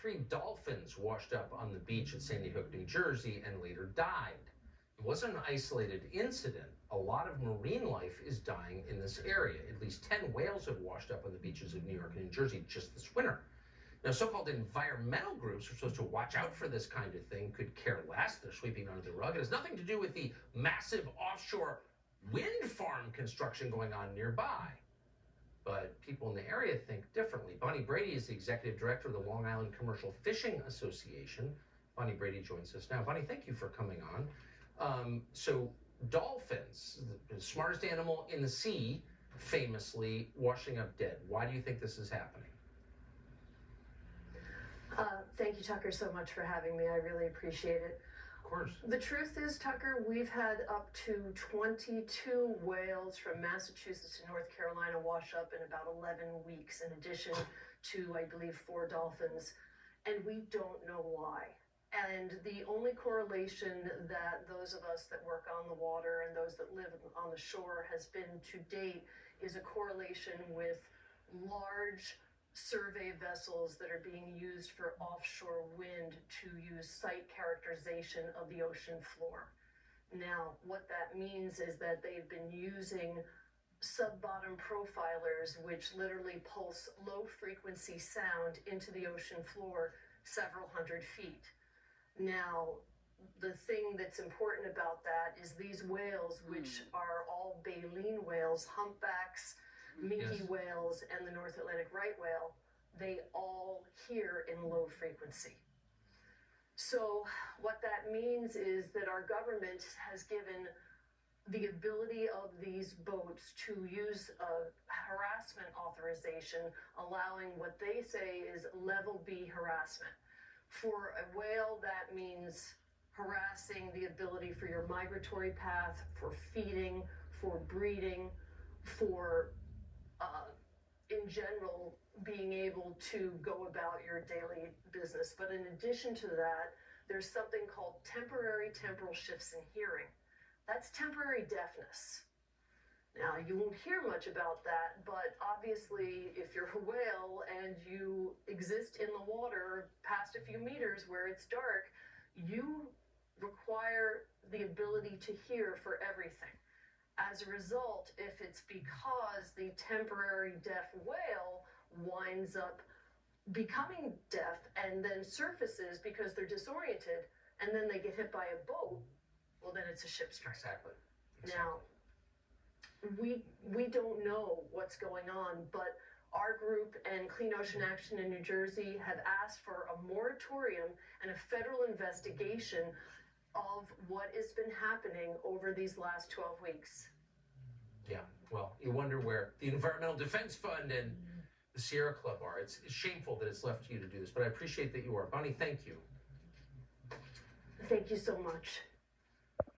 3 dolphins washed up on the beach at Sandy Hook, New Jersey, and later died. It wasn't an isolated incident. A lot of marine life is dying in this area. At least 10 whales have washed up on the beaches of New York and New Jersey just this winter. Now, so-called environmental groups are supposed to watch out for this kind of thing, could care less. They're sweeping under the rug. It has nothing to do with the massive offshore wind farm construction going on nearby. But people in the area think differently. Bonnie Brady is the executive director of the Long Island Commercial Fishing Association. Bonnie Brady joins us now. Bonnie, thank you for coming on. So dolphins, the smartest animal in the sea, famously washing up dead. Why do you think this is happening? Thank you, Tucker, so much for having me. I really appreciate it. Of course. The truth is, Tucker, we've had up to 22 whales from Massachusetts to North Carolina wash up in about 11 weeks, in addition to, I believe, 4 dolphins, and we don't know why. And the only correlation that those of us that work on the water and those that live on the shore has been to date is a correlation with large survey vessels that are being used for offshore wind to use site characterization of the ocean floor. Now, what that means is that they've been using sub-bottom profilers, which literally pulse low-frequency sound into the ocean floor several hundred feet. Now, the thing that's important about that is these whales, which are all baleen whales, humpbacks, minke whales, and the North Atlantic right whale, they all hear in low frequency. So what that means is that our government has given the ability of these boats to use a harassment authorization, allowing what they say is level B harassment. For a whale, that means harassing the ability for your migratory path, for feeding, for breeding, for in general, being able to go about your daily business. But in addition to that, there's something called temporary temporal shifts in hearing. That's temporary deafness. Now, you won't hear much about that, but obviously, if you're a whale and you exist in the water past a few meters where it's dark, you require the ability to hear for everything. As a result, if it's because the temporary deaf whale winds up becoming deaf and then surfaces because they're disoriented and then they get hit by a boat, well, then it's a ship strike. Exactly. Now, we don't know what's going on, but our group and Clean Ocean Action in New Jersey have asked for a moratorium and a federal investigation of what has been happening over these last 12 weeks. Yeah, well, you wonder where the Environmental Defense Fund and the Sierra Club are. It's shameful that it's left to you to do this, but I appreciate that you are. Bonnie, thank you. Thank you so much.